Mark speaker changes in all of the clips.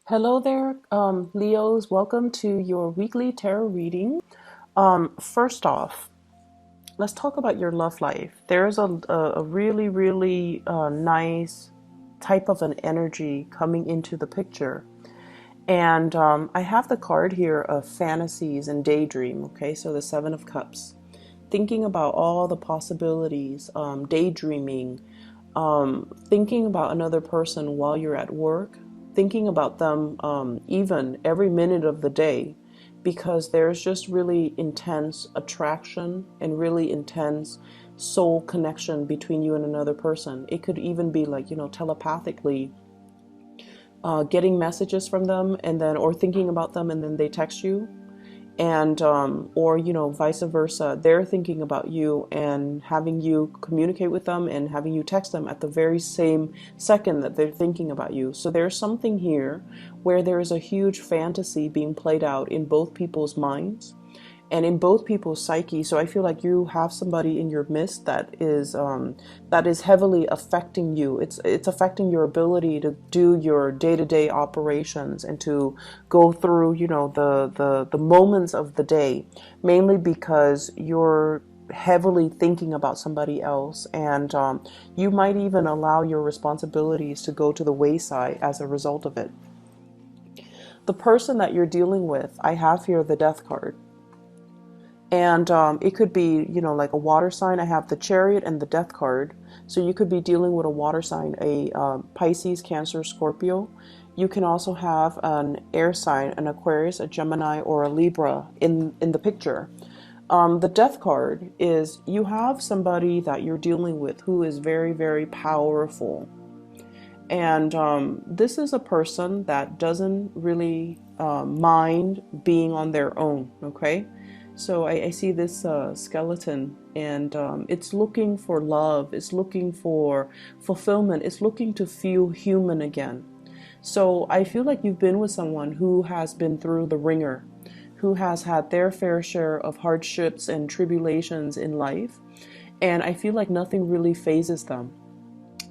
Speaker 1: Hello there, Leos. Welcome to your weekly tarot reading. First off, let's talk about your love life. There's a really, really nice type of an energy coming into the picture. And I have the card here of fantasies and daydream. Okay, so the Seven of Cups. Thinking about all the possibilities, daydreaming, thinking about another person while you're at work, thinking about them even every minute of the day, because there's just really intense attraction and really intense soul connection between you and another person. It could even be like, telepathically getting messages from them and then, or thinking about them and then they text you, and or vice versa, they're thinking about you and having you communicate with them and having you text them at the very same second that they're thinking about you. So there's something here where there is a huge fantasy being played out in both people's minds and in both people's psyche. So I feel like you have somebody in your midst that is heavily affecting you. It's affecting your ability to do your day-to-day operations and to go through, the moments of the day, mainly because you're heavily thinking about somebody else, and you might even allow your responsibilities to go to the wayside as a result of it. The person that you're dealing with, I have here the Death card. And it could be, like a water sign. I have the Chariot and the Death card. So you could be dealing with a water sign, a Pisces, Cancer, Scorpio. You can also have an air sign, an Aquarius, a Gemini, or a Libra in the picture. The Death card is you have somebody that you're dealing with who is very, very powerful. And this is a person that doesn't really mind being on their own, okay? So I see this skeleton, and it's looking for love, it's looking for fulfillment, it's looking to feel human again. So I feel like you've been with someone who has been through the ringer, who has had their fair share of hardships and tribulations in life, and I feel like nothing really phases them.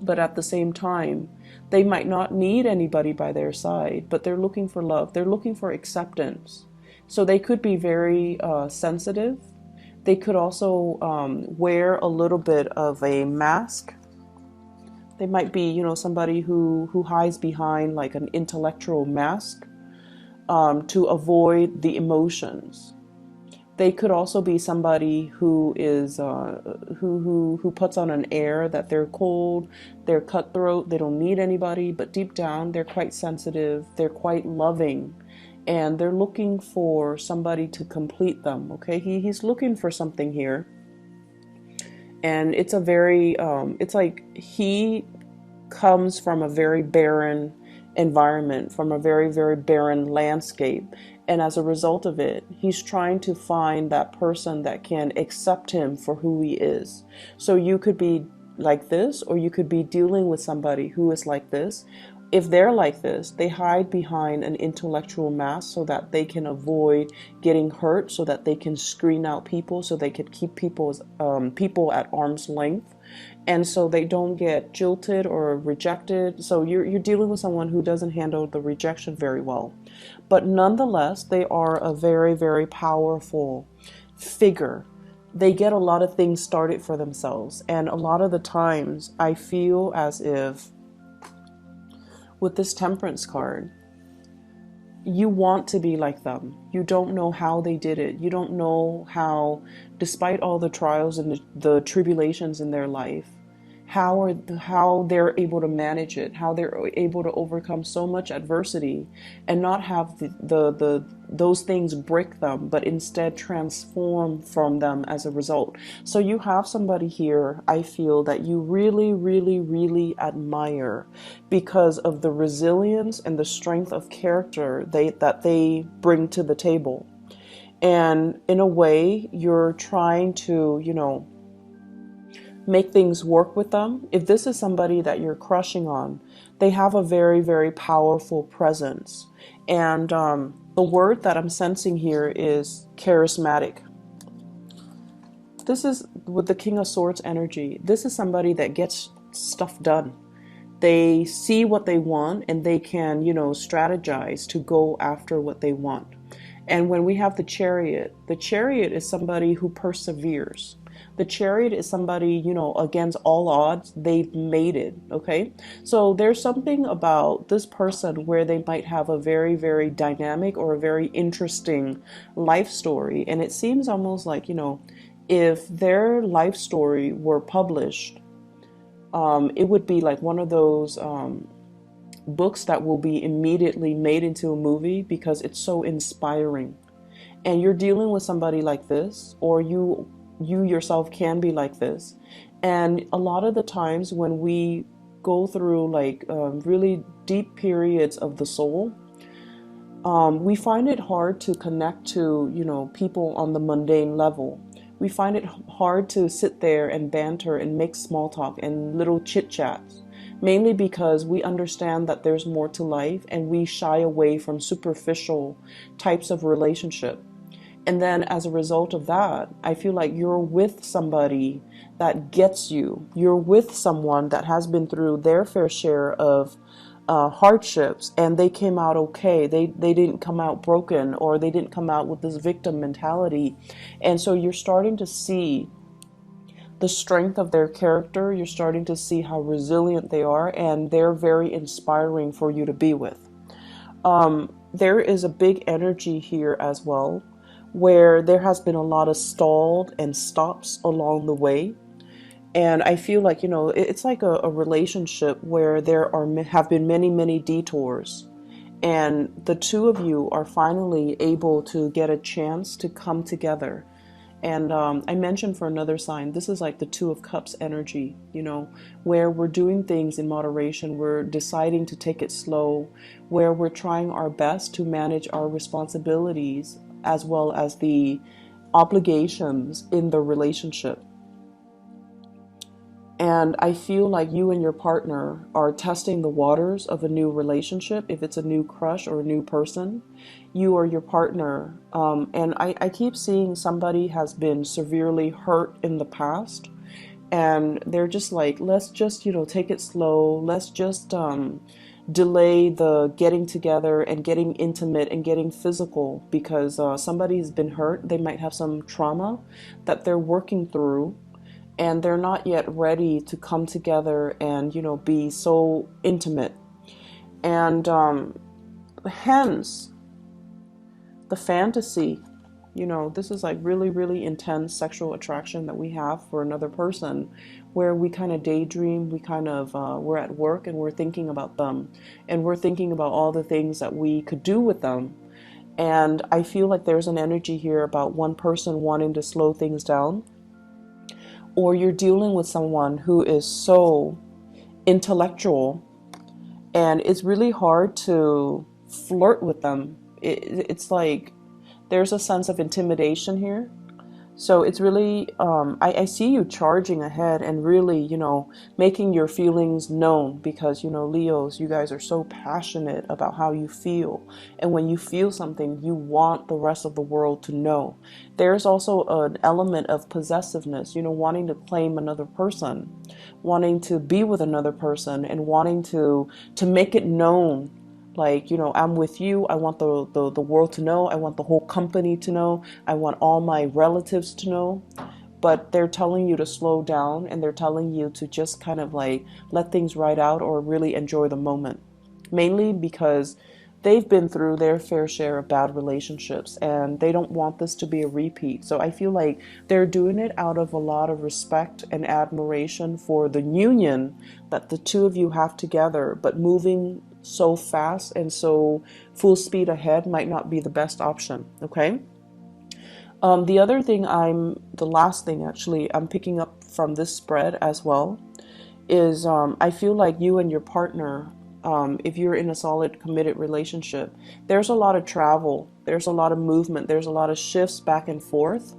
Speaker 1: But at the same time, they might not need anybody by their side, but they're looking for love. They're looking for acceptance. So they could be very sensitive. They could also wear a little bit of a mask. They might be, somebody who hides behind like an intellectual mask to avoid the emotions. They could also be somebody who is who puts on an air that they're cold, they're cutthroat, they don't need anybody, but deep down they're quite sensitive, they're quite loving, and they're looking for somebody to complete them. Okay, he's looking for something here, and it's a very it's like he comes from a very barren environment, from a very, very barren landscape. And as a result of it, he's trying to find that person that can accept him for who he is. So you could be like this, or you could be dealing with somebody who is like this. If they're like this, they hide behind an intellectual mask so that they can avoid getting hurt, so that they can screen out people, so they can keep people at arm's length, and so they don't get jilted or rejected. So you're dealing with someone who doesn't handle the rejection very well, but nonetheless they are a very, very powerful figure. They get a lot of things started for themselves, and a lot of the times I feel as if with this Temperance card, you want to be like them. You don't know how they did it. You don't know how, despite all the trials and the tribulations in their life, how they're able to manage it, how they're able to overcome so much adversity and not have those things break them, but instead transform from them as a result. So you have somebody here, I feel, that you really, really, really admire because of the resilience and the strength of character that they bring to the table. And in a way, you're trying to, make things work with them. If this is somebody that you're crushing on, they have a very, very powerful presence. And the word that I'm sensing here is charismatic. This is with the King of Swords energy. This is somebody that gets stuff done. They see what they want and they can, strategize to go after what they want. And when we have the chariot is somebody who perseveres. The chariot is somebody, against all odds, they've made it. Okay. So there's something about this person where they might have a very, very dynamic or a very interesting life story. And it seems almost like, if their life story were published, it would be like one of those books that will be immediately made into a movie because it's so inspiring. And you're dealing with somebody like this, or you yourself can be like this. And a lot of the times when we go through like really deep periods of the soul, we find it hard to connect to, people on the mundane level. We find it hard to sit there and banter and make small talk and little chit chats, mainly because we understand that there's more to life and we shy away from superficial types of relationship. And then as a result of that, I feel like you're with somebody that gets you. You're with someone that has been through their fair share of hardships and they came out okay. They didn't come out broken, or they didn't come out with this victim mentality. And so you're starting to see the strength of their character. You're starting to see how resilient they are, and they're very inspiring for you to be with. There is a big energy here as well, where there has been a lot of stalled and stops along the way. And I feel like, it's like a relationship where have been many, many detours. And the two of you are finally able to get a chance to come together. And I mentioned for another sign, this is like the Two of Cups energy, where we're doing things in moderation. We're deciding to take it slow, where we're trying our best to manage our responsibilities as well as the obligations in the relationship. And I feel like you and your partner are testing the waters of a new relationship. If it's a new crush or a new person, you or your partner. And I keep seeing somebody has been severely hurt in the past. And they're just like, let's just, take it slow. Let's just delay the getting together and getting intimate and getting physical because somebody's been hurt. They might have some trauma that they're working through, and they're not yet ready to come together and, be so intimate. And hence, the fantasy, this is like really, really intense sexual attraction that we have for another person, where we kind of daydream, we're at work and we're thinking about them, and we're thinking about all the things that we could do with them. And I feel like there's an energy here about one person wanting to slow things down, or you're dealing with someone who is so intellectual and it's really hard to flirt with them. It's like there's a sense of intimidation here. So it's really, I see you charging ahead and really, making your feelings known because, Leos, you guys are so passionate about how you feel. And when you feel something, you want the rest of the world to know. There's also an element of possessiveness, wanting to claim another person, wanting to be with another person, and wanting to make it known. Like, I'm with you. I want the world to know. I want the whole company to know. I want all my relatives to know. But they're telling you to slow down, and they're telling you to just kind of like let things ride out or really enjoy the moment. Mainly because they've been through their fair share of bad relationships and they don't want this to be a repeat. So I feel like they're doing it out of a lot of respect and admiration for the union that the two of you have together, but moving so fast and so full speed ahead might not be the best option. Okay. The last thing actually I'm picking up from this spread as well is I feel like you and your partner, if you're in a solid committed relationship, there's a lot of travel, there's a lot of movement, there's a lot of shifts back and forth.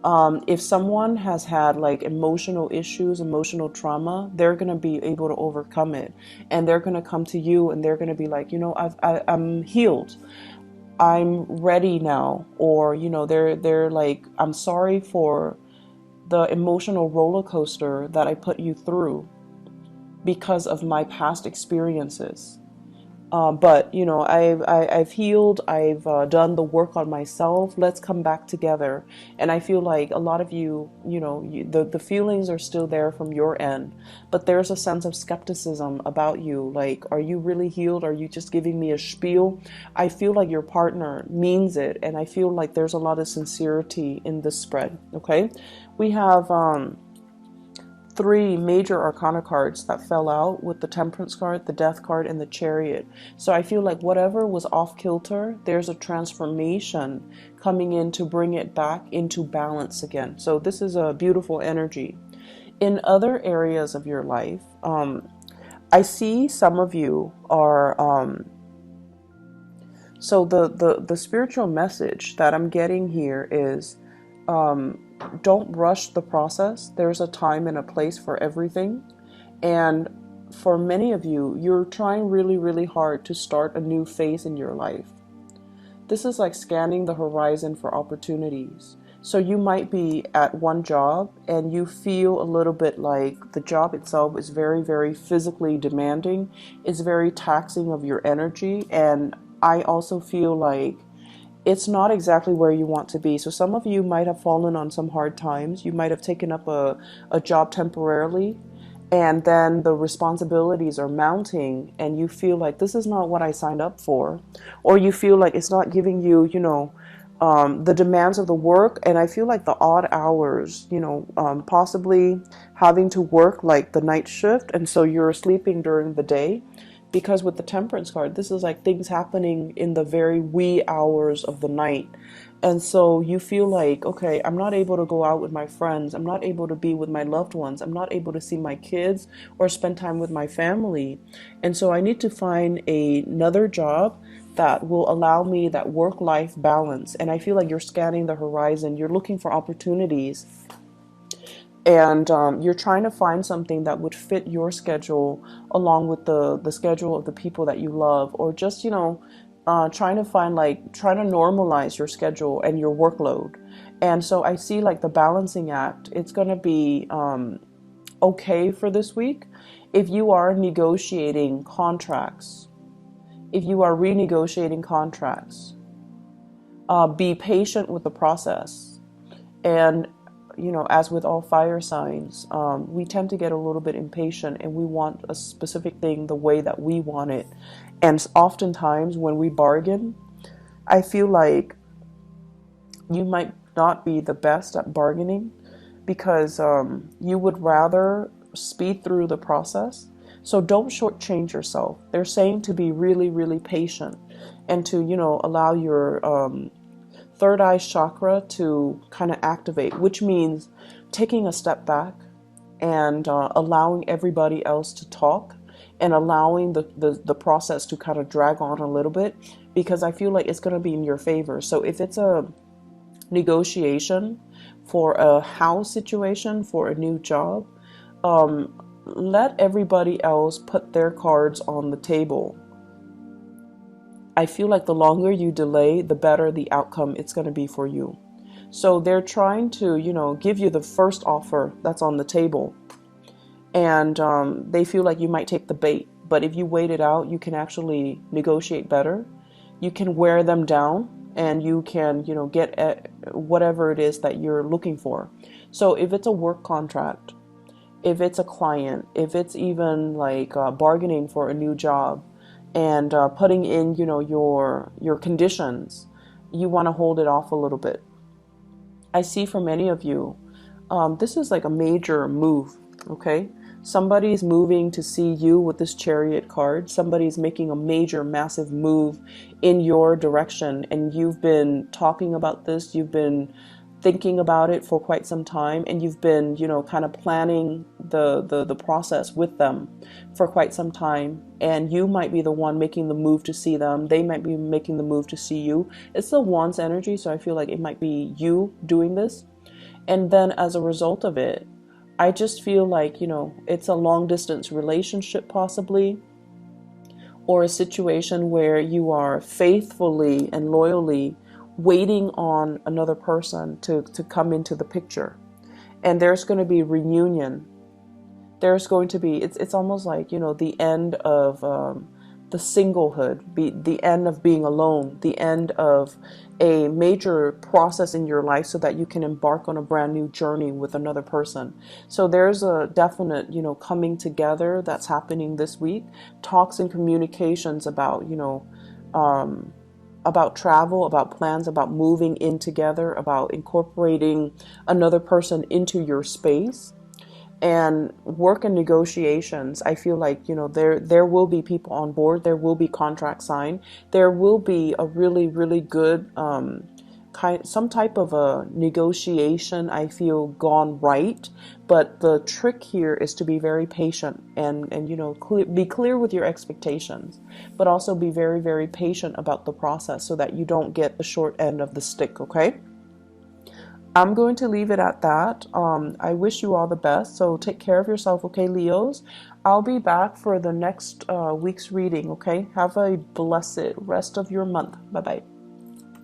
Speaker 1: If someone has had like emotional issues, emotional trauma, they're going to be able to overcome it. And they're going to come to you and they're going to be like, I'm healed. I'm ready now. Or, they're like, I'm sorry for the emotional roller coaster that I put you through. because of my past experiences. But you know, I've healed. I've done the work on myself. Let's come back together. And I feel like a lot of you, you know, the feelings are still there from your end, but there's a sense of skepticism about you. Like, are you really healed? Are you just giving me a spiel? I feel like your partner means it, and I feel like there's a lot of sincerity in this spread. Okay, we have three major arcana cards that fell out with the Temperance card, the Death card, and the Chariot. So I feel like whatever was off kilter, there's a transformation coming in to bring it back into balance again. So this is a beautiful energy. In other areas of your life, I see some of you are so the spiritual message that I'm getting here is don't rush the process. There's a time and a place for everything. And for many of you, you're trying really, really hard to start a new phase in your life. This is like scanning the horizon for opportunities. So you might be at one job and you feel a little bit like the job itself is very, very physically demanding. It's very taxing of your energy. And I also feel like it's not exactly where you want to be. So some of you might have fallen on some hard times. You might have taken up a job temporarily, and then the responsibilities are mounting and you feel like this is not what I signed up for, or you feel like it's not giving you, you know, the demands of the work. And I feel like the odd hours, you know, possibly having to work like the night shift, and so you're sleeping during the day. Because with the Temperance card, this is like things happening in the very wee hours of the night. And so you feel like, okay, I'm not able to go out with my friends. I'm not able to be with my loved ones. I'm not able to see my kids or spend time with my family. And so I need to find another job that will allow me that work-life balance. And I feel like you're scanning the horizon. You're looking for opportunities. And you're trying to find something that would fit your schedule along with the schedule of the people that you love, or just, you know, trying to normalize your schedule and your workload. And so I see like the balancing act. It's going to be okay for this week. If you are negotiating contracts, if you are renegotiating contracts, be patient with the process. And you know, as with all fire signs, we tend to get a little bit impatient and we want a specific thing the way that we want it. And oftentimes when we bargain, I feel like you might not be the best at bargaining because you would rather speed through the process. So don't shortchange yourself. They're saying to be really, really patient and to, you know, allow your third eye chakra to kind of activate, which means taking a step back and allowing everybody else to talk and allowing the process to kind of drag on a little bit, because I feel like it's going to be in your favor. So if it's a negotiation for a house situation, for a new job, let everybody else put their cards on the table. I feel like the longer you delay, the better the outcome it's going to be for you. So they're trying to, you know, give you the first offer that's on the table. And they feel like you might take the bait. But if you wait it out, you can actually negotiate better. You can wear them down and you can, you know, get at whatever it is that you're looking for. So if it's a work contract, if it's a client, if it's even like bargaining for a new job, and putting in, you know, your conditions, you want to hold it off a little bit. I see for many of you, this is like a major move, okay? Somebody's moving to see you with this Chariot card. Somebody's making a major, massive move in your direction, and you've been talking about this. You've been thinking about it for quite some time, and you've been, you know, kind of planning the process with them for quite some time. And you might be the one making the move to see them. They might be making the move to see you. It's the Wands energy, so I feel like it might be you doing this. And then as a result of it, I just feel like, you know, it's a long distance relationship possibly, or a situation where you are faithfully and loyally waiting on another person to come into the picture. And there's going to be reunion. there's going to be, it's almost like, you know, the end of the singlehood, the end of being alone, the end of a major process in your life so that you can embark on a brand new journey with another person. So there's a definite, you know, coming together that's happening this week. Talks and communications about, you know, about travel, about plans, about moving in together, about incorporating another person into your space. And work and negotiations, I feel like, you know, there will be people on board, there will be contracts signed, there will be a really, really good some type of a negotiation, I feel, gone right. But the trick here is to be very patient and you know, be clear with your expectations, but also be very, very patient about the process so that you don't get the short end of the stick, okay? I'm going to leave it at that. I wish you all the best. So take care of yourself, okay, Leos? I'll be back for the next week's reading, okay? Have a blessed rest of your month. Bye-bye.